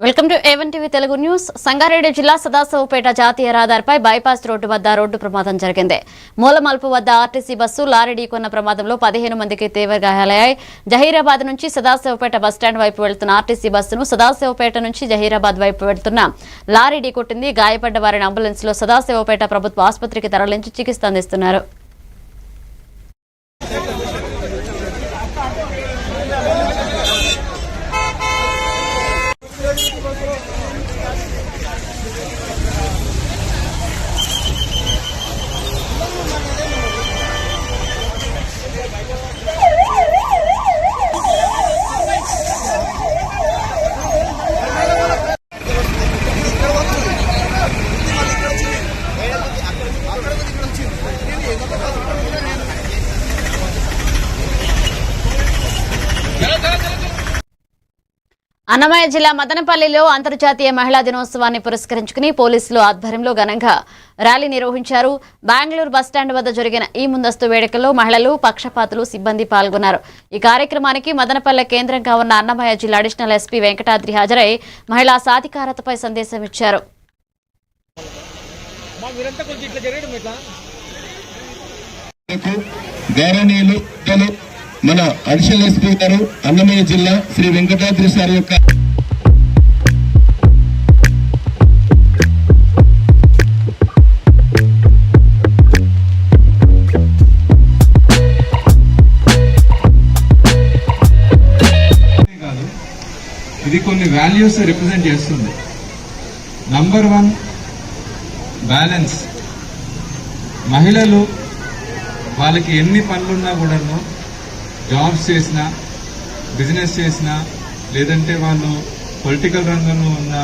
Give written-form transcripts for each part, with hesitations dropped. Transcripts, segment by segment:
Welcome to A1 TV Telugu news. Sangareddy జిల్లా సదాశివపేట జాతీయ రహదారిపై బైపాస్ రోడ్డు వద్ద రోడ్డు ప్రమాదం జరిగింది. మూలమల్పు వద్ద ఆర్టీసీ బస్సు లారీ ఢీకొన్న ప్రమాదంలో 15 మందికి తీవ్ర గాయాలయ్యాయి. జహీరాబాద్ నుంచి సదాశివపేట బస్టాండ్ వైపు వెళ్తున్న ఆర్టీసీ బస్సును సదాశివపేట నుంచి జహీరాబాద్ వైపు వెళ్తున్న లారీ ఢీకొట్టింది. గాయపడ్డ వారిని అంబులెన్స్ లో సదాశివపేట ప్రభుత్వ ఆసుపత్రికి తరలించి చికిత్స అందిస్తున్నారు. అన్నమయ్య జిల్లా మదనపల్లిలో అంతర్జాతీయ మహిళా దినోత్సవాన్ని పురస్కరించుకుని పోలీసులు ఆధ్వర్యంలో ఘనంగా ర్యాలీ నిర్వహించారు. బెంగళూరు బస్టాండ్ వద్ద జరిగిన ఈ ముందస్తు వేడుకల్లో మహిళలు, పక్షపాతులు, సిబ్బంది పాల్గొన్నారు. ఈ కార్యక్రమానికి మదనపల్లె కేంద్రంగా ఉన్న అన్నమయ్య జిల్లా అడిషనల్ ఎస్పీ వెంకటాద్రి హాజరై మహిళా సాధికారతపై సందేశం ఇచ్చారు. మన అడిషనల్ ఎస్పీ గారు అన్నమయ్య జిల్లా శ్రీ వెంకటాద్రి సార్ యొక్క కాదు, ఇది కొన్ని వాల్యూస్ రిప్రజెంట్ చేస్తుంది. Number 1 balance. మహిళలు వాళ్ళకి ఎన్ని పనులున్నా కూడాను, జాబ్స్ చేసినా, బిజినెస్ చేసినా, లేదంటే వాళ్ళు పొలిటికల్ రంగంలో ఉన్న,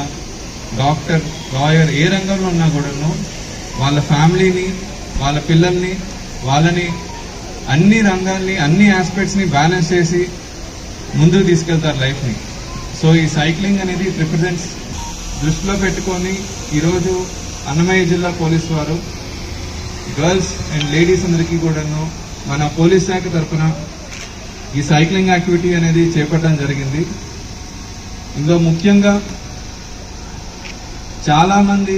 డాక్టర్, లాయర్, ఏ రంగంలో ఉన్నా కూడాను వాళ్ళ ఫ్యామిలీని, వాళ్ళ పిల్లల్ని, వాళ్ళని అన్ని రంగాల్ని, అన్ని ఆస్పెక్ట్స్ని బ్యాలెన్స్ చేసి ముందుకు తీసుకెళ్తారు లైఫ్ని. సో ఈ సైక్లింగ్ అనేది రిప్రజెంట్స్. దృష్టిలో పెట్టుకొని ఈరోజు అన్నమయ్య జిల్లా పోలీసు వారు గర్ల్స్ అండ్ లేడీస్ అందరికీ కూడాను మన పోలీస్ శాఖ తరఫున ఈ సైక్లింగ్ యాక్టివిటీ అనేది చేపట్టడం జరిగింది. ఇందులో ముఖ్యంగా చాలా మంది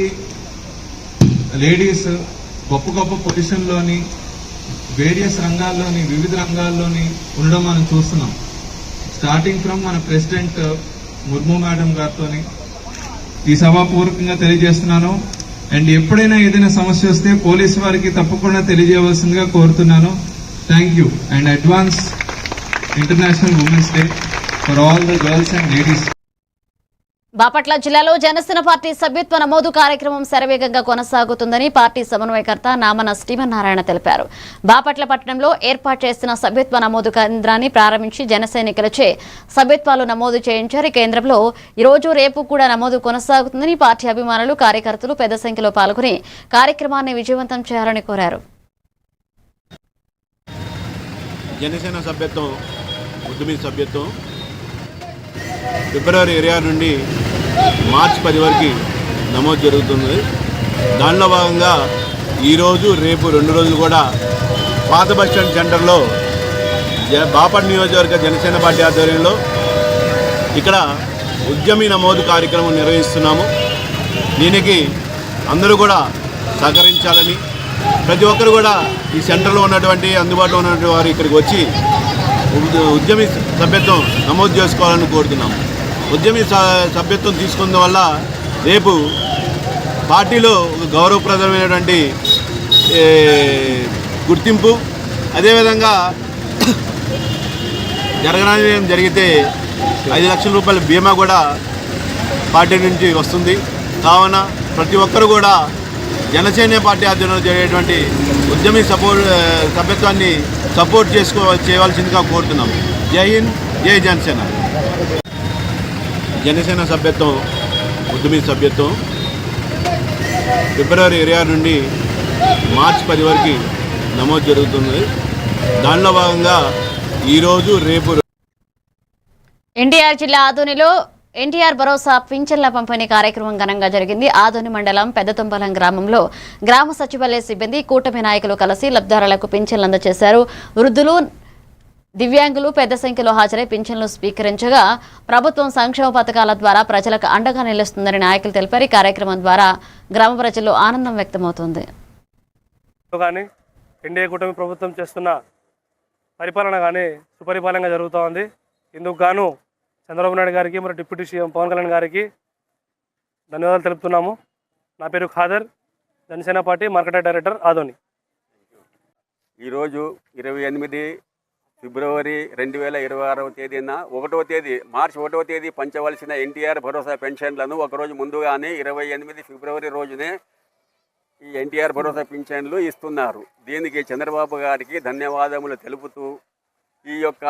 లేడీస్ గొప్ప గొప్ప పొజిషన్లోని, వేరియస్ రంగాల్లోని, వివిధ రంగాల్లోని ఉండడం మనం చూస్తున్నాం. స్టార్టింగ్ ఫ్రమ్ మన ప్రెసిడెంట్ ముర్ము మేడం గారితో ఈ సభాపూర్వకంగా తెలియజేస్తున్నాను. అండ్ ఎప్పుడైనా ఏదైనా సమస్య వస్తే పోలీసు వారికి తప్పకుండా తెలియజేయవలసిందిగా కోరుతున్నాను. Thank you and advance international women's day for all the girls and ladies. Bapatla జిల్లాలో జనసేన పార్టీ సభ్యత్వ నమోదు కార్యక్రమం శరవేగంగా కొనసాగుతుందని పార్టీ సమన్వయకర్త నామన శ్రీమన్నారాయణ తెలిపారు. బాపట్ల పట్టణంలో ఏర్పాటు చేసిన సభ్యత్వ నమోదు కేంద్రాన్ని ప్రారంభించి జన సైనికులచే సభ్యత్వాలు నమోదు చేయించారు. ఈ కేంద్రంలో ఈరోజు, రేపు కూడా నమోదు కొనసాగుతుందని పార్టీ అభిమానులు, కార్యకర్తలు పెద్ద సంఖ్యలో పాల్గొని కార్యక్రమాన్ని విజయవంతం చేయాలని కోరారు. జనసేన సభ్యత్వం, ఉద్యమీ సభ్యత్వం ఫిబ్రవరి 26 నుండి మార్చి 10 వరకు నమోదు జరుగుతుంది. దానిలో భాగంగా ఈరోజు, రేపు 2 రోజులు కూడా పాత బస్టాండ్ సెంటర్లో బాపట్ల నియోజకవర్గ జనసేన పార్టీ ఆధ్వర్యంలో ఇక్కడ ఉద్యమీ నమోదు కార్యక్రమం నిర్వహిస్తున్నాము. దీనికి అందరూ కూడా సహకరించాలని, ప్రతి ఒక్కరు కూడా ఈ సెంటర్లో ఉన్నటువంటి, అందుబాటులో ఉన్నటువంటి వారు ఇక్కడికి వచ్చి ఉద్యమీ సభ్యత్వం నమోదు చేసుకోవాలని కోరుతున్నాము. ఉద్యమీ సభ్యత్వం తీసుకున్న వల్ల రేపు పార్టీలో గౌరవప్రదమైనటువంటి గుర్తింపు, అదేవిధంగా జరగడం జరిగితే 5 లక్షల రూపాయల బీమా కూడా పార్టీ నుంచి వస్తుంది. కావున ప్రతి ఒక్కరు కూడా జనసేన పార్టీ ఆధ్వర్యంలో జరిగేటువంటి ఉద్యమీ సభ్యత్వాన్ని సపోర్ట్ చేయవలసిందిగా కోరుతున్నాం. జై హింద్, జై జనసేన. జనసేన సభ్యత్వం, ఉద్యమీ సభ్యత్వం ఫిబ్రవరి 26 నుండి మార్చి 10 వరకు నమోదు జరుగుతుంది. దానిలో భాగంగా ఈరోజు, రేపు. ఎన్టీఆర్ జిల్లా ఆదోనిలో ఎన్టీఆర్ భరోసా పింఛన్ల పంపిణీ కార్యక్రమం ఘనంగా జరిగింది. ఆదోని మండలం పెద్దతుంబలం గ్రామంలో గ్రామ సచివాలయ సిబ్బంది, కూటమి నాయకులు కలిసి లబ్ధిదారులకు పింఛన్లు అందజేశారు. వృద్ధులు, దివ్యాంగులు పెద్ద సంఖ్యలో హాజరై పింఛన్లు స్వీకరించగా ప్రభుత్వం సంక్షేమ పథకాల ద్వారా ప్రజలకు అండగా నిలుస్తుందని నాయకులు తెలిపారు. ఈ కార్యక్రమం ద్వారా గ్రామ ప్రజల్లో ఆనందం వ్యక్తమవుతుంది. ఎన్డీఏ కూటమి ప్రభుత్వం చేస్తున్న పరిపాలన కానీ సుపరిపాలనగా జరుగుతూ ఉంది. ఇందుకు గాను చంద్రబాబు నాయుడు గారికి మరియు డిప్యూటీ సీఎం పవన్ కళ్యాణ్ గారికి ధన్యవాదాలు తెలుపుతున్నాము. నా పేరు Khader, Janasena party market director Adoni. ఈరోజు 28 ఫిబ్రవరి 2026వ తేదీన మార్చి 1వ తేదీ పంచవలసిన ఎన్టీఆర్ భరోసా పెన్షన్లను ఒకరోజు ముందుగానే 28 ఫిబ్రవరి రోజునే ఈ ఎన్టీఆర్ భరోసా పెన్షన్లు ఇస్తున్నారు. దీనికి చంద్రబాబు గారికి ధన్యవాదములు తెలుపుతూ ఈ యొక్క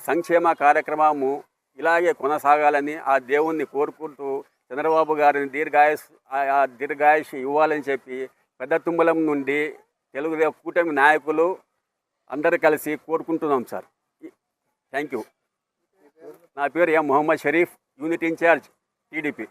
సంక్షేమ కార్యక్రమము ఇలాగే కొనసాగాలని ఆ దేవుణ్ణి కోరుకుంటూ చంద్రబాబు గారిని దీర్ఘాయుష్ ఇవ్వాలని చెప్పి పెద్ద తుమ్మలం నుండి తెలుగుదేశం కూటమి నాయకులు అందరూ కలిసి కోరుకుంటున్నాం సార్. Thank you. నా పేరు M Mohammed Sharif, unit in charge TDP.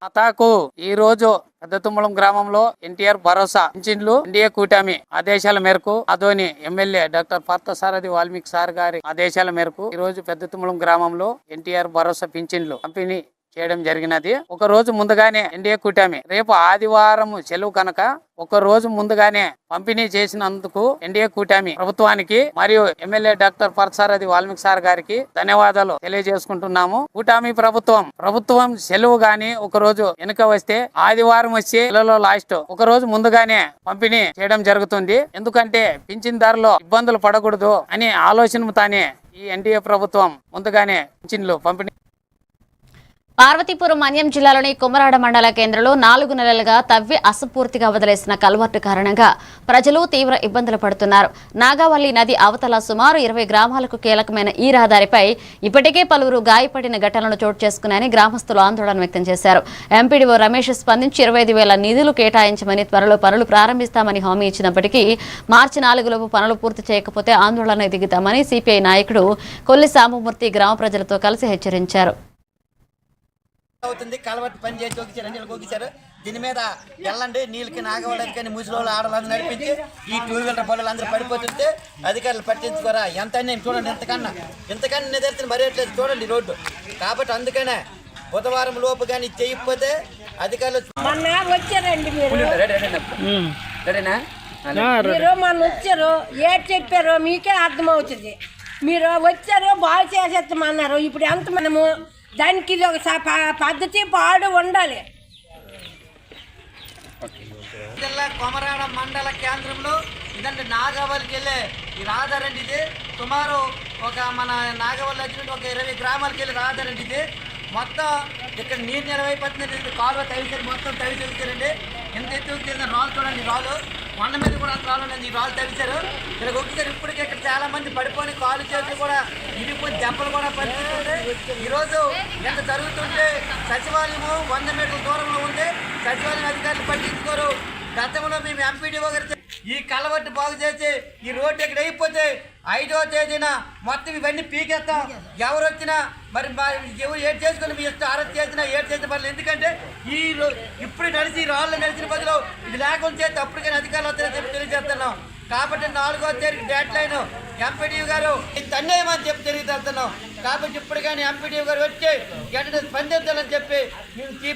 అతాకు ఈ రోజు పెద్ద తుమ్మలం గ్రామంలో ఎన్టీఆర్ భరోసా పింఛన్లు ఎన్డీఏ కూటమి ఆదేశాల మేరకు Adoni MLA doctor Parthasarathi Valmiki sir గారి ఆదేశాల మేరకు ఈ రోజు పెద్ద తుమ్మలం గ్రామంలో ఎన్టీఆర్ భరోసా పింఛన్లు పంపిణీ చేయడం జరిగినది. ఒక రోజు ముందుగానే ఎన్డీఏ కూటమి రేపు ఆదివారం సెలవు కనుక ఒక రోజు ముందుగానే పంపిణీ చేసినందుకు ఎన్డీఏ కూటమి ప్రభుత్వానికి మరియు MLA doctor Parthasarathi Valmiki sir గారికి ధన్యవాదాలు తెలియజేసుకుంటున్నాము. కూటమి ప్రభుత్వం సెలవు గాని ఒక రోజు వెనుక వస్తే ఆదివారం వచ్చి లాస్ట్ ఒక రోజు ముందుగానే పంపిణీ చేయడం జరుగుతుంది. ఎందుకంటే పింఛన్దారులు ఇబ్బందులు పడకూడదు అనే ఆలోచనతోనే ఈ ఎన్డీఏ ప్రభుత్వం ముందుగానే పింఛన్లు పంపిణీ. పార్వతీపురం మన్యం జిల్లాలోని కుమరాడ మండల కేంద్రంలో 4 నెలలుగా తవ్వి అసంపూర్తిగా వదిలేసిన కల్వర్టు కారణంగా ప్రజలు తీవ్ర ఇబ్బందులు పడుతున్నారు. నాగావళి నది అవతల సుమారు 20 గ్రామాలకు కీలకమైన ఈ రహదారిపై ఇప్పటికే పలువురు గాయపడిన ఘటనలు చోటు చేసుకున్నాయని గ్రామస్తులు ఆందోళన వ్యక్తం చేశారు. ఎంపీడీఓ రమేష్ స్పందించి 25,000 నిధులు కేటాయించమని త్వరలో పనులు ప్రారంభిస్తామని హామీ ఇచ్చినప్పటికీ మార్చి 4లోపు పనులు పూర్తి చేయకపోతే ఆందోళన దిగుతామని సిపిఐ నాయకుడు కొల్లి సాంబమూర్తి గ్రామ ప్రజలతో కలిసి హెచ్చరించారు. అవుతుంది కలవట్టు పని చేసి ఒగిచారు, నీళ్ళు ఒగిచారు. దీని మీద వెళ్ళండి, నీళ్ళకి నాగవాళ్ళకి కానీ ముసలి ఆడవాళ్ళు నడిపించి ఈ 2 వీలర్ బళ్ళు అందరూ పడిపోతుంటే అధికారులు పట్టించుకోరా. ఎంత అన్యాయం చూడండి, ఇంతకన్నా నిదర్శనం మరేట్లేదు చూడండి రోడ్డు. కాబట్టి అందుకనే బుధవారం లోపు కానీ చేయకపోతే అధికారులు వచ్చారండి. మీరు మొన్న వచ్చారు, ఏం చెప్పారో మీకే అర్థమవుతుంది. మీరు వచ్చారు బాగు చేసేస్తామన్నారు. ఇప్పుడు ఎంత మనము దానికి ఇది ఒక పద్ధతి పాడు ఉండాలి. జిల్లా కొమరాడ మండల కేంద్రంలో ఇదండి నాగావళికి వెళ్ళే ఈ రహదారండి. ఇది సుమారు ఒక మన నాగావళి వచ్చినట్టు ఒక 20 గ్రామాలకు వెళ్ళి రహదారండి. ఇది మొత్తం ఇక్కడ నీరు నిలవైపోతుంది. కాలువ తవ్విసారు, మొత్తం తవ్విసారండి. ఎంత ఎత్తుకు రాళ్ళు చూడండి, రాళ్ళు కొండ మీద కూడా అంత రాళ్ళు ఉండండి. ఈ రాళ్ళు తవ్విసారు, ఇక్కడ ఒక్కసారి ఇప్పటికే ఇక్కడ చాలా మంది పడిపోయి కాలు చేతులు కూడా ఇరిగిపోయి దెబ్బలు కూడా పడిపోతుంది. ఈరోజు ఎంత జరుగుతుంటే సచివాలయము 100 మీటర్ల దూరంలో ఉంది, సచివాలయం అధికారులు పట్టించుకోరు. గతంలో మేము ఎంపీడీఓ గారు ఈ కలవట్టు బాగు చేసి ఈ రోడ్డు ఇక్కడ అయిపోతే 5వ తేదీన మొత్తం ఇవన్నీ పీకేస్తాం. ఎవరు వచ్చినా మరి ఎవరు ఏడు చేసుకుని మీ ఇష్టం అరెస్ట్ చేసినా ఏడు చేసిన పనులు. ఎందుకంటే ఇప్పుడు నడిచి రాళ్ళు నడిచిన బదులు ఇది లేకుండా చేస్తే అప్పటికైనా అధికారులు వస్తారని చెప్పి తెలియజేస్తున్నాం. కాబట్టి 4వ తేదీ డేట్ లైన్ ఎంపీడీఓ గారు అన్యాయం అని చెప్పి తెలియజేస్తున్నాం. కాబట్టి ఇప్పటికైనా ఎంపీడీఓ గారు వచ్చి వెంటనే స్పందించాలని చెప్పి మేము.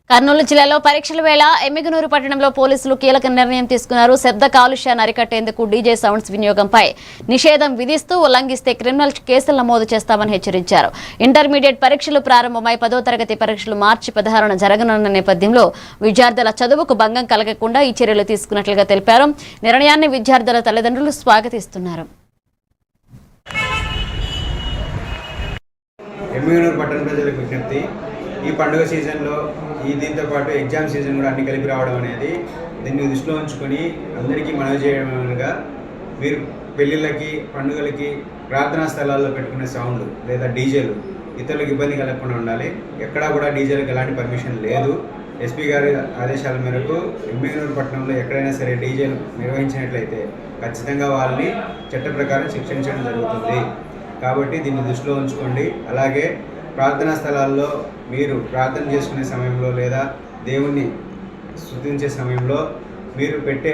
కర్నూలు జిల్లాలో పరీక్షల వేళ ఎమ్మిగనూరు పట్టణంలో పోలీసులు కీలక నిర్ణయం తీసుకున్నారు. శబ్ద కాలుష్యాన్ని అరికట్టేందుకు డీజే సౌండ్స్ వినియోగంపై నిషేధం విధిస్తూ ఉల్లంఘిస్తే క్రిమినల్ కేసులు నమోదు చేస్తామని హెచ్చరించారు. ఇంటర్మీడియట్ పరీక్షలు ప్రారంభమై 10వ తరగతి పరీక్షలు మార్చి 16న జరగనున్న నేపథ్యంలో విద్యార్థుల చదువుకు భంగం కలగకుండా ఈ చర్యలు తీసుకున్నట్లుగా తెలిపారు. నిర్ణయాన్ని విద్యార్థుల తల్లిదండ్రులు స్వాగతిస్తున్నారు. ఈ పండుగ సీజన్లో దీంతో పాటు ఎగ్జామ్ సీజన్ కూడా అన్ని కలిపి రావడం అనేది దీన్ని దృష్టిలో ఉంచుకొని అందరికీ మనవి చేయడంగా మీరు పెళ్ళిళ్ళకి పండుగలకి ప్రార్థనా స్థలాల్లో పెట్టుకునే సౌండ్లు లేదా డీజేలు ఇతరులకు ఇబ్బంది కలగకుండా ఉండాలి. ఎక్కడా కూడా డీజేలకు ఎలాంటి పర్మిషన్ లేదు. ఎస్పీ గారి ఆదేశాల మేరకు ఎమ్మిగనూరు పట్టణంలో ఎక్కడైనా సరే డీజేలు నిర్వహించినట్లయితే ఖచ్చితంగా వాళ్ళని చట్ట ప్రకారం శిక్షించడం జరుగుతుంది. కాబట్టి దీన్ని దృష్టిలో ఉంచుకోండి. అలాగే ప్రార్థనా స్థలాల్లో మీరు ప్రార్థన చేసుకునే సమయంలో లేదా దేవుణ్ణి స్తుతించే సమయంలో మీరు పెట్టే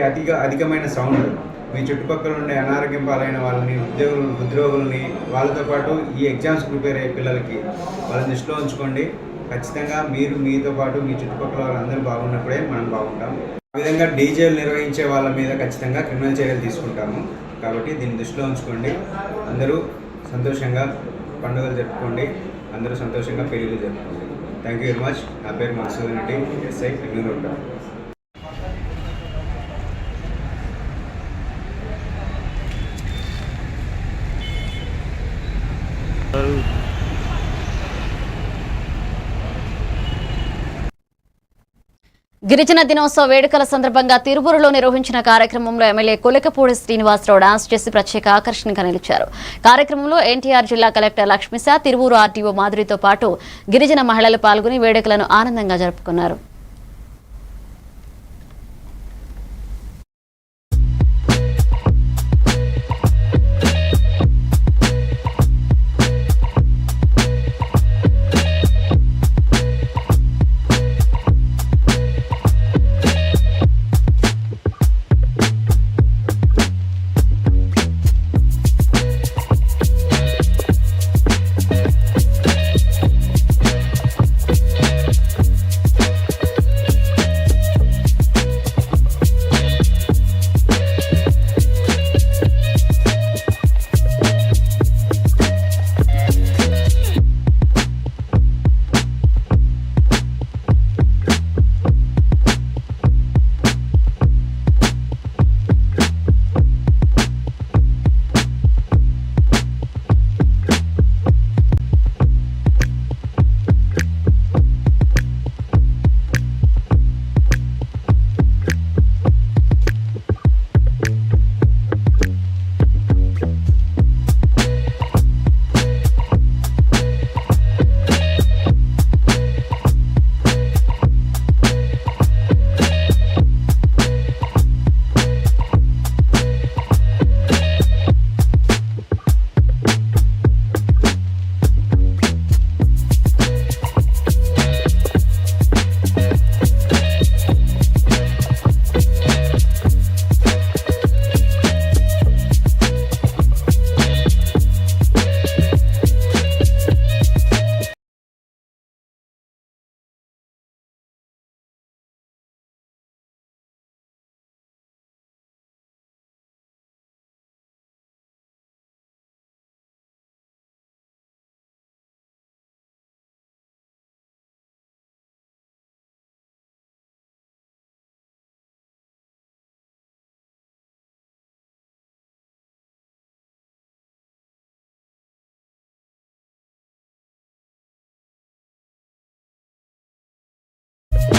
అధికమైన సౌండ్ మీ చుట్టుపక్కల ఉండే అనారోగ్యం పాలైన వాళ్ళని ఉద్యోగుల్ని వాళ్ళతో పాటు ఈ ఎగ్జామ్స్ ప్రిపేర్ అయ్యే పిల్లలకి వాళ్ళని దృష్టిలో ఉంచుకోండి. ఖచ్చితంగా మీరు మీతో పాటు మీ చుట్టుపక్కల వాళ్ళందరూ బాగున్నప్పుడే మనం బాగుంటాం. ఆ విధంగా డీజేలు నిర్వహించే వాళ్ళ మీద ఖచ్చితంగా క్రిమినల్ చర్యలు తీసుకుంటాము. కాబట్టి దీన్ని దృష్టిలో ఉంచుకోండి. అందరూ సంతోషంగా పండుగలు జరుపుకోండి. అందరూ సంతోషంగా పెళ్ళిళ్ళు జరుపుకోండి. Thank you very much. నా పేరు మధుసూదన్ రెడ్డి, ఎస్ఐ పెంగళూరు. గిరిజన దినోత్సవ వేడుకల సందర్భంగా తిరువూరులో నిర్వహించిన కార్యక్రమంలో ఎమ్మెల్యే కొలికపూడి శ్రీనివాసరావు డాన్స్ చేసి ప్రత్యేక ఆకర్షణగా నిలిచారు. కార్యక్రమంలో ఎన్టీఆర్ జిల్లా కలెక్టర్ లక్ష్మీశా, తిరువూరు ఆర్టీఓ మాధురితో పాటు గిరిజన మహిళలు పాల్గొని వేడుకలను ఆనందంగా జరుపుకున్నారు.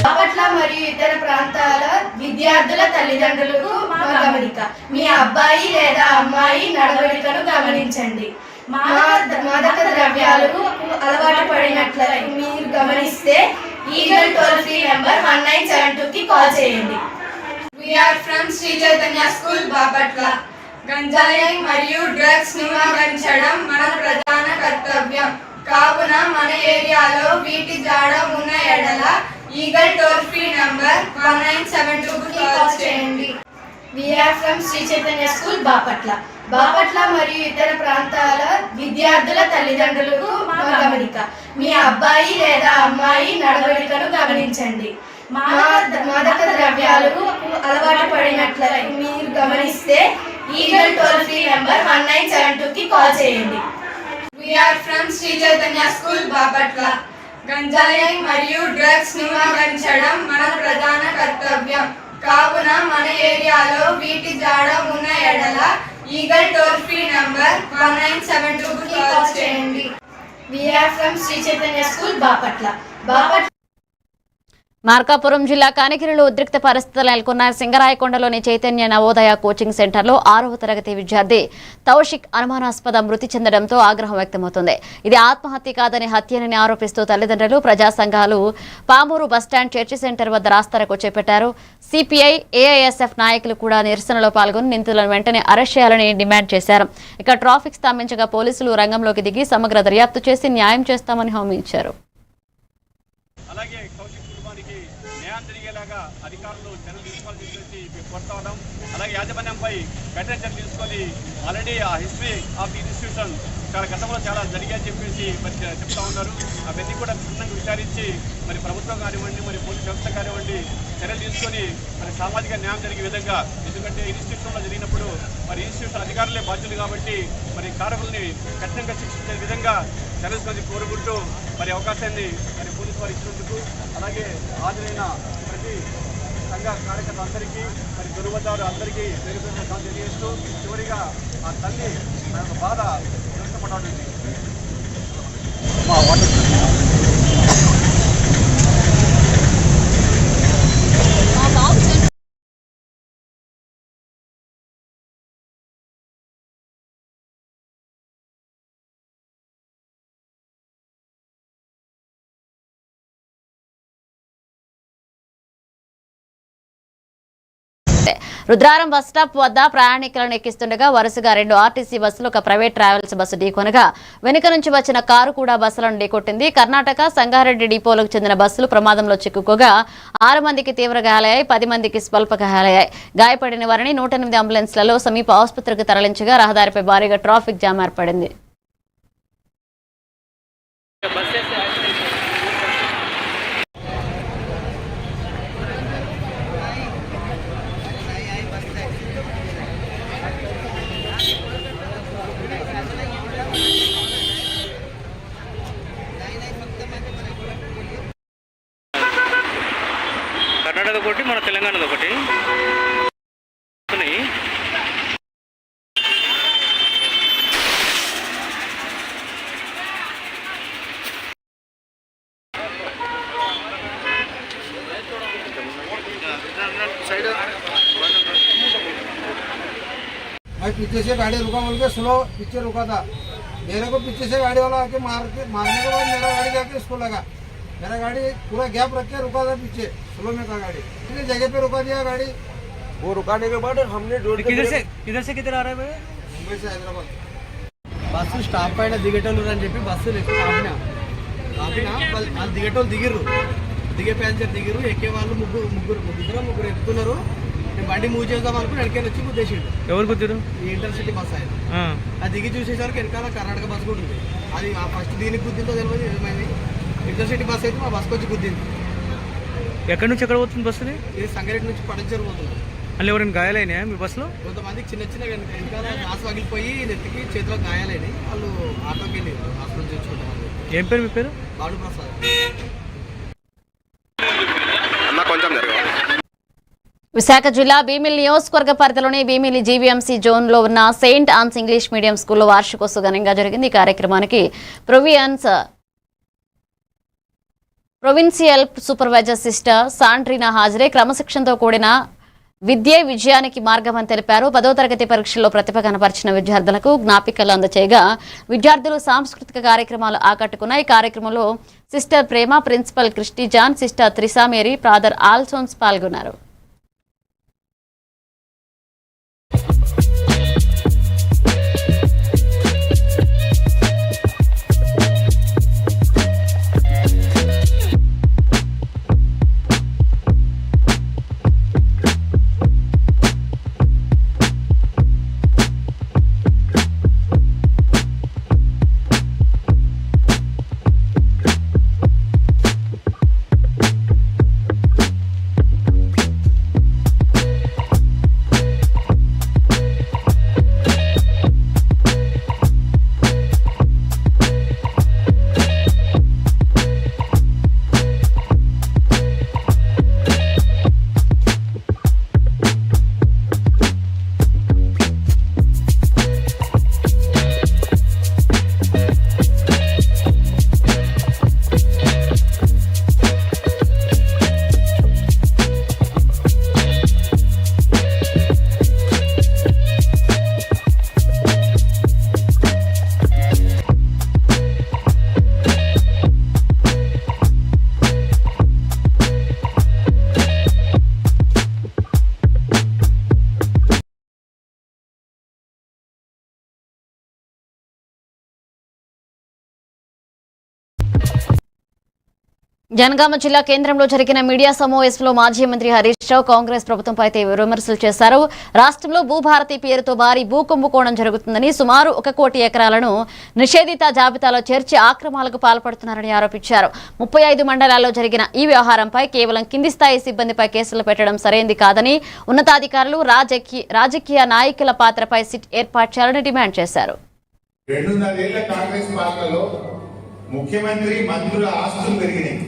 బాపట్ల మరియు ఇతర ప్రాంతాల విద్యార్థుల తల్లిదండ్రులకు మా గమనిక. మీ అబ్బాయి లేదా అమ్మాయి నడవడికను గమనించండి. మాదక ద్రవ్యాలకు అలవాటు పడినట్లయితే మీరు గమనిస్తే ఈగల్ టోల్ ఫ్రీ నెంబర్ 1972కి కాల్ చేయండి. We are from Sri Chaitanya school Bapatla. గంజాయి మరియు డ్రగ్స్ ను నివారించడం మన ప్రధాన కర్తవ్యం. కావున మన ఏరియాలో వీటి జాడ ఉన్న ఎడల ఈగల్ టోల్ ఫ్రీ నంబర్ 1972కి కాల్ చేయండి. We are from Sri Chaitanya school Bapatla. Bapatla మరియు ఇతర ప్రాంతాల విద్యార్థుల తల్లిదండ్రులకు మా గమనిక. మీ అబ్బాయి లేదా అమ్మాయి నడవడికను గమనించండి. మాదక ద్రవ్యాలకు అలవాటు పడినట్లయితే మీరు గమనిస్తే ఈగల్ టోల్ ఫ్రీ నెంబర్ 1972కి కాల్ చేయండి. We are from Sri Chaitanya school Bapatla. గంజాయి మరియు డ్రగ్స్ ను నివారించడం మన ప్రధాన కర్తవ్యం. కావున మన ఏరియాలో వీటి జాడ ఉన్న ఎడల ఈగల్ టోల్ ఫ్రీ నంబర్ 1972కి కాల్ చేయండి. We are from Sri Chaitanya school Bapatla. Markapuram జిల్లా కానిగిరిలో ఉద్రిక్త పరిస్థితులు నెలకొన్న సింగరాయకొండలోని చైతన్య నవోదయ కోచింగ్ సెంటర్లో 6వ తరగతి విద్యార్థి తౌషిక్ అనుమానాస్పద మృతి చెందడంతో ఆగ్రహం వ్యక్తమవుతోంది. ఇది ఆత్మహత్య కాదని హత్యనని ఆరోపిస్తూ తల్లిదండ్రులు, ప్రజా సంఘాలు పామూరు బస్టాండ్ చర్చి సెంటర్ వద్ద రాస్తారోకో చేపట్టారు. సిపిఐ, ఏఐఎస్ఎఫ్ నాయకులు కూడా నిరసనలో పాల్గొని నిందితులను వెంటనే అరెస్ట్ చేయాలని డిమాండ్ చేశారు. ఇక ట్రాఫిక్ స్తంభించగా పోలీసులు రంగంలోకి దిగి సమగ్ర దర్యాప్తు చేసి న్యాయం చేస్తామని హామీ ఇచ్చారు. అలాగే కౌశిక్ కుటుంబానికి న్యాయం జరిగేలాగా అధికారులు చర్యలు తీసుకోవాలని చెప్పేసి అలాగే యాజమాన్యంపై కఠిన చర్యలు తీసుకొని ఆల్రెడీ ఆ హిస్టరీ ఆఫ్ ది ఇన్స్టిట్యూషన్ చాలా గతంలో చాలా జరిగాయని చెప్పేసి మరి చెప్తా ఉన్నారు. అవన్నీ కూడా క్షుణ్ణంగా విచారించి మరి ప్రభుత్వం కానివ్వండి, మరి పోలీస్ వ్యవస్థ కానివ్వండి చర్యలు తీసుకొని మరి సామాజిక న్యాయం జరిగే విధంగా, ఎందుకంటే ఇన్స్టిట్యూషన్లో జరిగినప్పుడు మరి ఇన్స్టిట్యూషన్ అధికారులే బాధ్యులు కాబట్టి మరి కారకుల్ని కఠినంగా శిక్షించే విధంగా చర్యలు కోరుకుంటూ మరి అవకాశాన్ని మరి పోలీసు వారు ఇచ్చినందుకు, అలాగే హాజరైన ప్రతి సంఘ కార్యకర్తలందరికీ మరి దుర్వదారు అందరికీ పేరు పేరున తెలియజేస్తూ చివరిగా ఆ తల్లి నా యొక్క బాధ వ్యక్తపడాలి. మా రుద్రారం బస్ స్టాప్ వద్ద ప్రయాణికులను ఎక్కిస్తుండగా వరుసగా 2 ఆర్టీసీ బస్సులు ఒక ప్రైవేట్ ట్రావెల్స్ బస్సు ఢీకొనగా వెనుక నుంచి వచ్చిన కారు కూడా బస్సులను ఢీకొట్టింది. కర్ణాటక సంగారెడ్డి డిపోలకు చెందిన బస్సులు ప్రమాదంలో చిక్కుకోగా 6 మందికి తీవ్ర గాయాలయ్యాయి, 10 మందికి స్వల్ప గాయాలయ్యాయి. గాయపడిన వారిని 108 అంబులెన్స్లలో సమీప ఆసుపత్రికి తరలించగా రహదారిపై భారీగా ట్రాఫిక్ జామ్ ఏర్పడింది. కర్ణాటక ఒకటి, మన తెలంగాణది ఒకటి. भाई पीछे से गाड़ी रुका बोल के स्लो पीछे रुका था, मेरे को पीछे से गाड़ी वाला आके मारने के बाद मेरा गाड़ी जाके इसको लगा। मेरा गाड़ी पूरा गैप रख के रुका था, पीछे स्लो में था गाड़ी, इतनी जगह पे रुका दिया गाड़ी। वो रुकाने के बाद हमने किधर से किधर आ रहे हैं? मुंबई से हैदराबाद। బస్సు స్టాప్ పైన దిగేటోళ్ళు అని చెప్పి బస్సు ఆపినా వాళ్ళు దిగేటోళ్ళు దిగే ప్యాసింజర్ దిగిరు, ఎక్కే వాళ్ళు ముగ్గురు ఎక్కుతున్నారు. నేను బండి మూవ్ చేద్దాం అనుకుని వెనకాల వచ్చి గుద్దేసిండు. ఎవరు గుద్దారు? ఈ ఇంటర్సిటీ బస్ ఆయన. అది దిగి చూసేసరికి వెనకాల కర్ణాటక బస్ కూడా ఉంది. అది ఫస్ట్ దీనికి గుద్దిందో తెలియదు, ఏమైంది. ఇంటర్సిటీ బస్ అయితే మా బస్కి వచ్చి గుద్దింది. ఎక్కడి నుంచి ఎక్కడ పోతుంది బస్సు? ఇది సంగారెడ్డి నుంచి పడించరు పోతుంది. అలా ఎవరైనా గాయాలైనా మీ బస్సులో? కొంతమందికి చిన్న వెనకాల గ్యాస్ పగిలిపోయి నెత్తికి చేతిలో గాయాలైనాయి. వాళ్ళు ఆటోకి వెళ్ళి హాస్పిటల్ తెచ్చుకుంటారు. ఏం పేరు మీ పేరు? బాలు ప్రసాద్. విశాఖ జిల్లా భీమిలి నియోజకవర్గ పరిధిలోని భీమిలి జీవీఎంసీ జోన్లో ఉన్న సెయింట్ ఆన్స్ ఇంగ్లీష్ మీడియం స్కూల్లో వార్షికోత్సవం ఘనంగా జరిగింది. ఈ కార్యక్రమానికి ప్రొవిన్సియల్ సూపర్వైజర్ సిస్టర్ సాండ్రీనా హాజరై క్రమశిక్షణతో కూడిన విద్యే విజయానికి మార్గం అని తెలిపారు. 10వ తరగతి పరీక్షల్లో ప్రతిభ కనపరిచిన విద్యార్థులకు జ్ఞాపికలు అందజేయగా విద్యార్థులు సాంస్కృతిక కార్యక్రమాలు ఆకట్టుకున్నాయి. ఈ కార్యక్రమంలో sister Prema, principal Christy John, sister Tresa Mary, father ఆల్సోన్స్ పాల్గొన్నారు. జనగామ జిల్లా కేంద్రంలో జరిగిన మీడియా సమావేశంలో మాజీ మంత్రి హరీష్ రావు కాంగ్రెస్ ప్రభుత్వంపై తీవ్ర విమర్శలు చేశారు. రాష్ట్రంలో భూభారతి పేరుతో భారీ భూ కుంభకోణం జరుగుతుందని, సుమారు 1 కోటి ఎకరాలను నిషేధిత జాబితాలో చేర్చి ఆక్రమణలకు పాల్పడుతున్నారని ఆరోపించారు. 35 మండలాల్లో జరిగిన ఈ వ్యవహారంపై కేవలం కింది స్థాయి సిబ్బందిపై కేసులు పెట్టడం సరైంది కాదని, ఉన్నతాధికారులు రాజకీయ నాయకుల పాత్రపై సిట్ ఏర్పాటు చేయాలని డిమాండ్ చేశారు. 2.5 ఏళ్ల కాంగ్రెస్ పాలనలో ముఖ్యమంత్రి మంత్రుల ఆస్తులు పెరిగినాయి,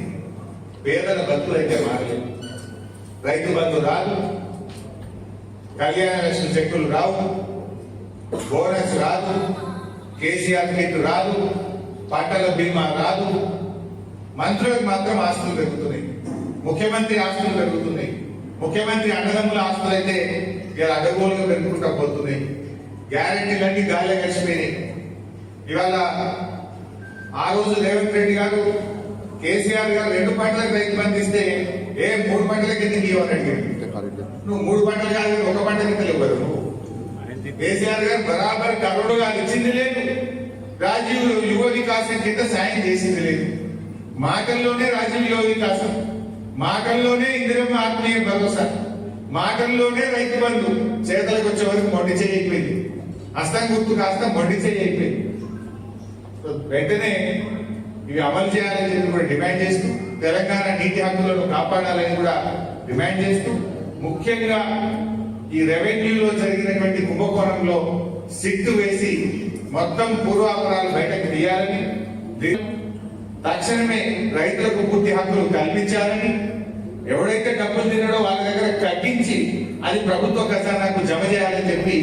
పేదల బతుకులు అయితే మారలేదు. రైతు బంధు రాదు, కళ్యాణ లక్ష్మి చెక్కులు రావు, బోనస్ రాదు, కేసీఆర్ కిట్ రాదు, పంటల బీమా రాదు. మంత్రులకు మాత్రం ఆస్తులు పెరుగుతున్నాయి, ముఖ్యమంత్రి ఆస్తులు పెరుగుతున్నాయి. ముఖ్యమంత్రి అన్నదమ్ముల ఆస్తులు అయితే ఇలా అడ్డగోలుగా పెరుగుకుంటా పోతున్నాయి. గ్యారెంటీలన్నీ గాలి కలిసిపోయినాయి. ఇవాళ ఆ రోజు రేవంత్ రెడ్డి గారు, కేసీఆర్ గారు 2 పంటలకు రైతు బంధు ఇస్తే 3 పంటలకి ఎందుకు ఇవ్వని అడిగారు. నువ్వు 3 పంటలు కాదు, 1 పంట కింద ఇవ్వరు. నువ్వు కేసీఆర్ గారు బరాబర్ కరోడుగా ఇచ్చింది లేదు, రాజీవ్ యువ వికాసం కింద సాయం చేసింది లేదు. మాటల్లోనే రాజీవ్ యువ వికాసం, మాటల్లోనే ఇందిరమ్మ ఆత్మీయ భరోసా, మాటల్లోనే రైతు బంధు, చేతలకు వచ్చే వరకు మొండి చేయి అయిపోయింది. హస్తం గుర్తు కాస్త మొండి చేయి అయిపోయింది. వెంటనే ఇవి అమలు చేయాలని చెప్పి కూడా డిమాండ్ చేస్తూ, తెలంగాణ నీటి హక్కులను కాపాడాలని కూడా డిమాండ్ చేస్తూ, ముఖ్యంగా ఈ రెవెన్యూలో జరిగినటువంటి కుంభకోణంలో సిట్టు వేసి మొత్తం పూర్వాపరాలు బయటకు తీయాలని, తక్షణమే రైతులకు పూర్తి హక్కులు కల్పించాలని, ఎవడైతే డబ్బులు తిన్నాడో వాళ్ళ దగ్గర కట్టించి అది ప్రభుత్వ ఖజానాకు జమ చేయాలని చెప్పి.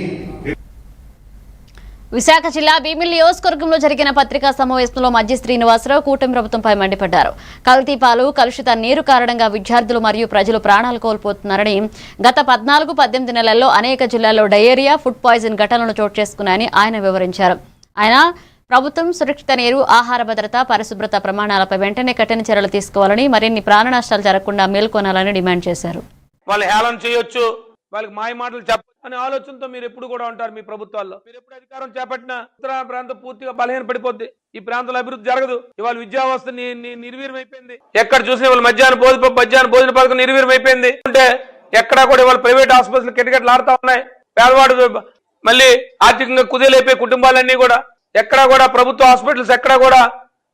విశాఖ జిల్లా భీమిలి నియోజకవర్గంలో జరిగిన పత్రికా సమావేశంలో మధ్య శ్రీనివాసరావు కూటమి ప్రభుత్వంపై మండిపడ్డారు. కల్తీ పాలు, కలుషిత నీరు కారణంగా విద్యార్థులు మరియు ప్రజలు ప్రాణాలు కోల్పోతున్నారని, గత 14-18 నెలల్లో అనేక జిల్లాల్లో డయేరియా, ఫుడ్ పాయిజన్ ఘటనలు చోటు చేసుకున్నాయని ఆయన వివరించారు. ఆయన ప్రభుత్వం సురక్షిత నీరు, ఆహార భద్రత, పరిశుభ్రత ప్రమాణాలపై వెంటనే కఠిన చర్యలు తీసుకోవాలని, మరిన్ని ప్రాణ నష్టాలు జరగకుండా మేల్కొనాలని డిమాండ్ చేశారు. వాళ్ళు హేళన చేయొచ్చు, వాళ్ళకి మాయ మాటలు చెప్ప అనే ఆలోచనతో మీరు ఎప్పుడు కూడా ఉంటారు. మీ ప్రభుత్వాల్లో మీరు ఎప్పుడు అధికారం చేపట్టినా ఉత్తర ప్రాంతం పూర్తిగా బలహీన పడిపోద్ది, ఈ ప్రాంతంలో అభివృద్ధి జరగదు. ఇవాళ విద్యా వ్యవస్థ నిర్వీర్యం అయిపోయింది. ఎక్కడ చూసినా ఇవాళ మధ్యాహ్న భోజన పథకం నిర్వీర్యం అయిపోయింది. అంటే ఎక్కడా కూడా ఇవాళ ప్రైవేట్ హాస్పిటల్ కిటకిటలు ఆడుతా ఉన్నాయి. పేదవాడు మళ్ళీ ఆర్థికంగా కుదేలైపోయి కుటుంబాలన్నీ కూడా, ఎక్కడా కూడా ప్రభుత్వ హాస్పిటల్స్ ఎక్కడా కూడా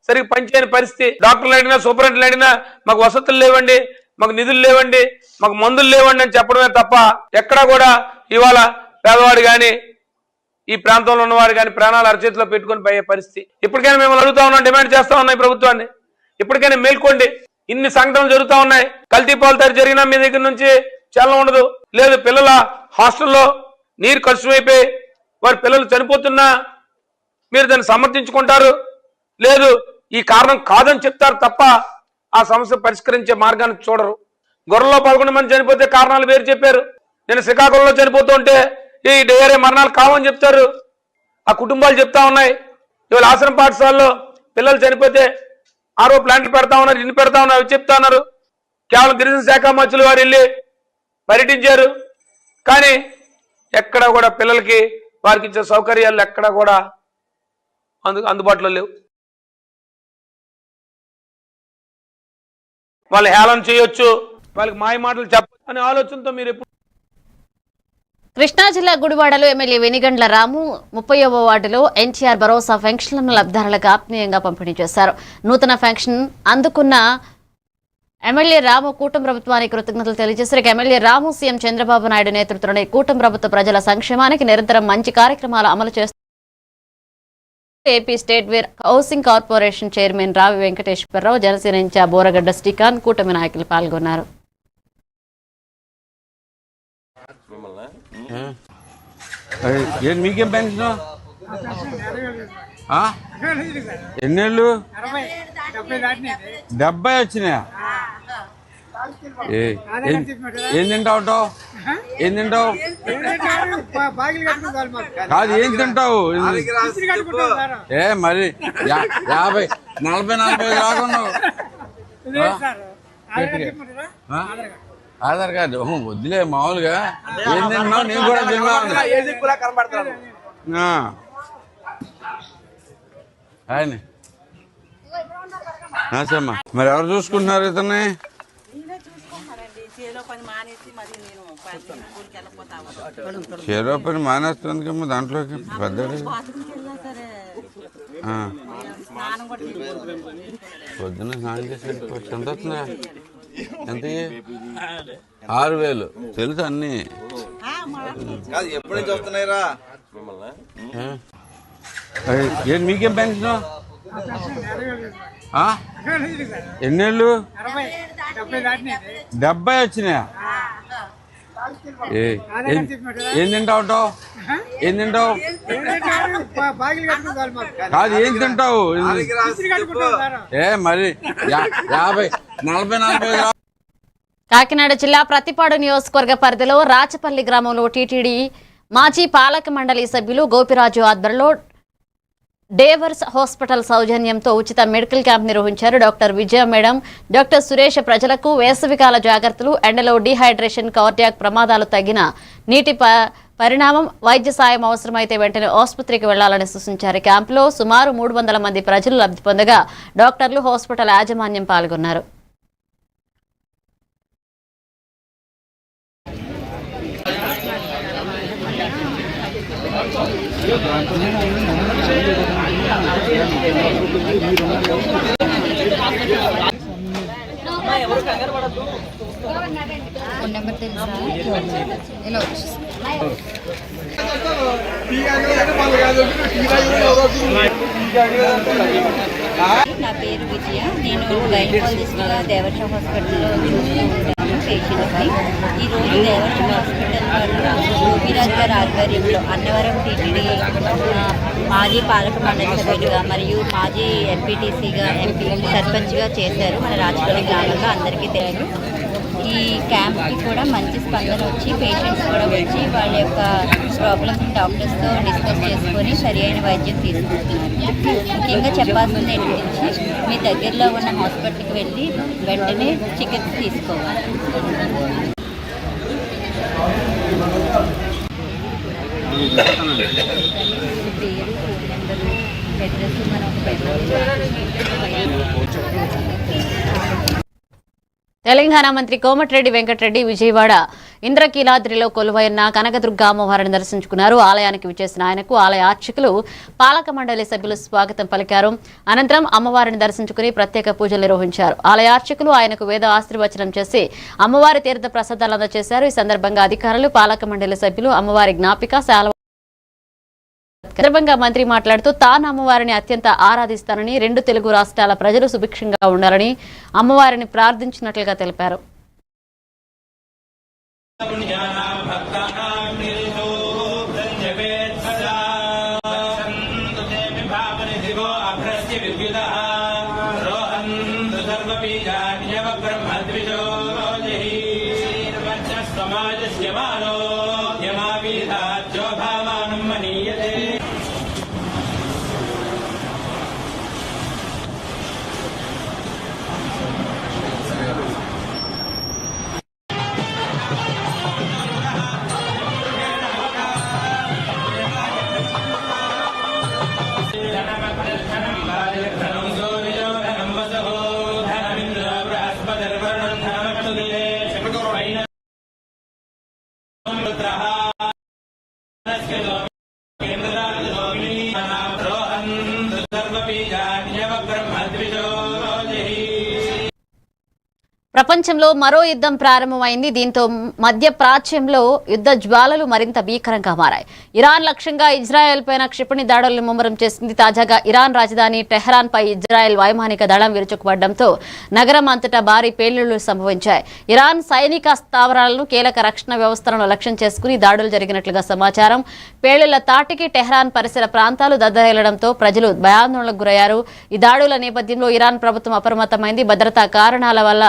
సరిగ్గా పనిచేయని పరిస్థితి. డాక్టర్లు అడిగినా, సూపరింటెండెంట్లు అడిగినా మాకు వసతులు లేవండి, మాకు నిధులు లేవండి, మాకు మందులు లేవండి అని చెప్పడమే తప్ప ఎక్కడా కూడా ఇవాళ పేదవాడు కానీ ఈ ప్రాంతంలో ఉన్నవారు కానీ ప్రాణాలు అరచేతిలో పెట్టుకుని పోయే పరిస్థితి. ఇప్పటికైనా మేము అడుగుతా ఉన్నాం, డిమాండ్ చేస్తా ఉన్నాం ఈ ప్రభుత్వాన్ని, ఇప్పటికైనా మేల్కోండి. ఇన్ని సంఘటనలు జరుగుతూ ఉన్నాయి. కల్తీ పాలు తయారు జరిగినా మీ దగ్గర నుంచి చలనం ఉండదు. లేదు పిల్లల హాస్టల్లో నీరు కలుషితమైపోయి వారి పిల్లలు చనిపోతున్నా మీరు దాన్ని సమర్థించుకుంటారు, లేదు ఈ కారణం కాదని చెప్తారు తప్ప ఆ సమస్య పరిష్కరించే మార్గాన్ని చూడరు. గొర్రెల్లో 11 మంది చనిపోతే కారణాలు వేరు చెప్పారు. నేను శ్రీకాకుళంలో చనిపోతుంటే ఈ డయేరియా మరణాలు కావని చెప్తారు, ఆ కుటుంబాలు చెప్తా ఉన్నాయి. ఇవాళ ఆశ్రమ పాఠశాలలో పిల్లలు చనిపోతే ఆరో ప్లాంట్లు పెడతా ఉన్నారు, ఇన్ని పెడతా ఉన్నారు, అవి చెప్తా ఉన్నారు. కేవలం గిరిజన శాఖ మంత్రులు వారు వెళ్ళి పర్యటించారు, కానీ ఎక్కడ కూడా పిల్లలకి వారికి ఇచ్చే సౌకర్యాలు ఎక్కడ కూడా అందుబాటులో లేవు. వాళ్ళు హేళన చేయొచ్చు, వాళ్ళకి మాయ మాటలు చెప్ప అనే ఆలోచనతో మీరు ఎప్పుడు. కృష్ణా జిల్లా గుడివాడలో ఎమ్మెల్యే వెనిగండ్ల రాము 30వ వార్డులో ఎన్టీఆర్ భరోసా పెన్షన్లను లబ్ధిదారులకు ఆత్మీయంగా పంపిణీ చేశారు. నూతన పెన్షన్ అందుకున్న ఎమ్మెల్యే రాము కూటమి ప్రభుత్వానికి కృతజ్ఞతలు తెలియజేశారు. ఎమ్మెల్యే రాము సీఎం చంద్రబాబు నాయుడు నేతృత్వంలోని కూటమి ప్రభుత్వ ప్రజల సంక్షేమానికి నిరంతరం మంచి కార్యక్రమాలు అమలు చేస్తారు. AP state where housing corporation chairman రావి వెంకటేశ్వరరావు, జనసేన ఇన్ఛార్జ్ బోరగడ్డ శ్రీకాంత్, కూటమి నాయకులు పాల్గొన్నారు. మీకేం పెన్షన్? ఎన్నేళ్ళు? 70 వచ్చినాయా? ఏం తింటావు? ఏం తింటావు? కాదు, ఏం తింటావు? మరి 50, 40 రాకుండా ఆధార్ కార్డు వద్దులే, మామూలుగా ఏం తిన్నావు? నేను కూడా తిన్నాను. ఆయన నాసమ్మా మరి ఎవరు చూసుకుంటున్నారు ఇతన్ని? చేరో పని మానేస్తుంది దాంట్లోకి పెద్దది పొద్దున్న స్నానం చేసి వెళ్ళిపోవచ్చు. ఎంత వస్తుందా? ఎంత? 6,000 తెలుసు అన్ని. ఎప్పటి నుంచి వస్తున్నాయిరా? ఏంటి మీకేం పెన్షన్? ఎన్నేళ్ళు? 70 వచ్చినాయా? ఏం తింటావు? ఏం తింటావు? కాదు ఏం తింటావు? మరి 50, 40, 40. కాకినాడ జిల్లా ప్రతిపాడు నియోజకవర్గ పరిధిలో రాచపల్లి గ్రామంలో టీటీడీ మాజీ పాలక మండలి సభ్యులు గోపిరాజు ఆధ్వర్యంలో డేవర్స్ హాస్పిటల్ సౌజన్యంతో ఉచిత మెడికల్ క్యాంప్ నిర్వహించారు. డాక్టర్ విజయ మేడం, డాక్టర్ సురేష్ ప్రజలకు వేసవికాల జాగ్రత్తలు, ఎండలో డీహైడ్రేషన్, కార్డియాక్ ప్రమాదాలు తగ్గిన నీటి పరిణామం, వైద్య సాయం అవసరమైతే వెంటనే ఆసుపత్రికి వెళ్లాలని సూచించారు. క్యాంపులో సుమారు 300 మంది ప్రజలు లబ్ధి పొందగా డాక్టర్లు, హాస్పిటల్ యాజమాన్యం పాల్గొన్నారు. నా పేరు విజయ. నేను గైనకాలజిస్ట్గా దేవర్ష హాస్పిటల్లో చూస్తూ ఉంటాను పేషెంట్స్ని. ఈరోజు దేవర్ష హాస్పిటల్ వాళ్ళు గోపిరాజ్ గారి ఆధ్వర్యంలో అన్నవరం టీటీడీ మాజీ పాలక మండలి సభ్యులుగా మరియు మాజీ ఎంపీటీసీగా సర్పంచ్గా చేశారు మన రాజపల్లి గ్రామంలో, అందరికీ తెలుసు. ఈ క్యాంప్కి కూడా మంచి స్పందన వచ్చి పేషెంట్స్ కూడా వచ్చి వాళ్ళ యొక్క ప్రాబ్లమ్స్ డాక్టర్స్తో డిస్కస్ చేసుకొని సరి అయిన వైద్యం తీసుకుంటున్నారు. ముఖ్యంగా చెప్పాల్సింది ఏంటంటే మీ దగ్గరలో ఉన్న హాస్పిటల్కి వెళ్ళి వెంటనే చికిత్స తీసుకోవాలి. పేరు, ఫోన్ నెంబరు, అడ్రస్ మనం తెలంగాణ మంత్రి కోమటిరెడ్డి వెంకటరెడ్డి విజయవాడ ఇంద్రకీలాద్రిలో కొలువైన కనకదుర్గ అమ్మవారిని దర్శించుకున్నారు. ఆలయానికి విచ్చేసిన ఆయనకు ఆలయ అర్చకులు, పాలక మండలి సభ్యులు స్వాగతం పలికారు. అనంతరం అమ్మవారిని దర్శించుకుని ప్రత్యేక పూజలు నిర్వహించారు. ఆలయ అర్చకులు ఆయనకు వేద ఆశీర్వచనం చేసి అమ్మవారి తీర్థ ప్రసాదాలు అందజేశారు. ఈ సందర్భంగా అధికారులు, పాలక మండలి సభ్యులు అమ్మవారి జ్ఞాపిక శాల సందర్భంగా మంత్రి మాట్లాడుతూ తాను అమ్మవారిని అత్యంత ఆరాధిస్తానని, 2 తెలుగు రాష్ట్రాల ప్రజలు సుభిక్షంగా ఉండాలని అమ్మవారిని ప్రార్థించినట్లుగా తెలిపారు. ప్రపంచంలో మరో యుద్ధం ప్రారంభమైంది. దీంతో మధ్య ప్రాచ్యంలో యుద్ధ జ్వాలలు మరింత భీకరంగా మారాయి. ఇరాన్ లక్ష్యంగా ఇజ్రాయెల్ పైన క్షిపణి దాడులను ముమ్మరం చేసింది. తాజాగా ఇరాన్ రాజధాని టెహ్రాన్ పై ఇజ్రాయెల్ వైమానిక దళం విరుచుకుపడడంతో నగరం అంతటా భారీ పేలుళ్లు సంభవించాయి. ఇరాన్ సైనిక స్థావరాలను, కీలక రక్షణ వ్యవస్థలను లక్ష్యం చేసుకుని దాడులు జరిగినట్లుగా సమాచారం. పేలుళ్ల తాటికి టెహ్రాన్ పరిసర ప్రాంతాలు దద్దరిల్లడంతో ప్రజలు భయాందోళనకు గురయ్యారు. ఈ దాడుల నేపథ్యంలో ఇరాన్ ప్రభుత్వం అప్రమత్తమైంది. భద్రతా కారణాల వల్ల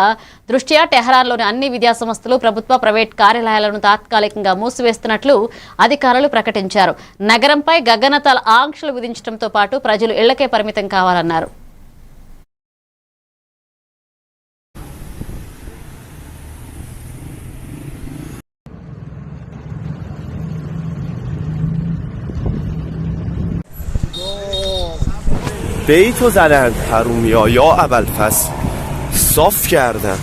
దృష్ట్యా టెహ్రాన్లోని అన్ని విద్యా సంస్థలు, ప్రభుత్వ, ప్రైవేట్ కార్యాలయాలను తాత్కాలికంగా మూసివేస్తున్నట్లు అధికారులు ప్రకటించారు. నగరంపై గగనతల ఆంక్షలు విధించడంతో పాటు ప్రజలు ఇళ్లకే పరిమితం కావాలన్నారు. به ای تو زدند حرومیا یا ابوالفضل صاف کردن.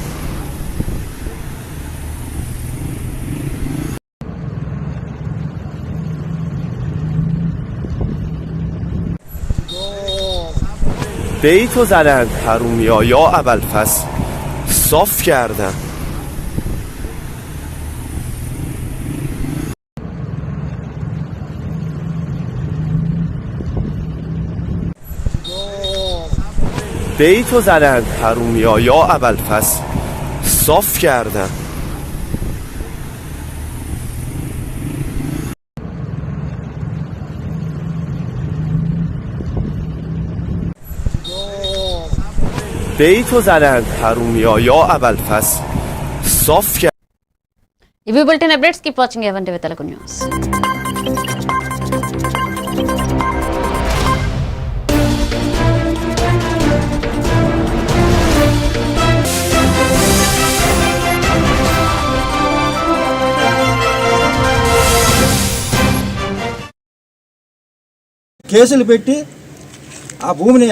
به ای تو زدند حرومیا یا ابوالفضل صاف کردن. به ای تو زدند حرومیا یا ابوالفضل صاف کردن. به ای تو زدند حرومیا یا ابوالفضل صاف کردن. ఇవి bulletin updates. Keep watching A1 Telugu news. కేసులు పెట్టి ఆ భూమిని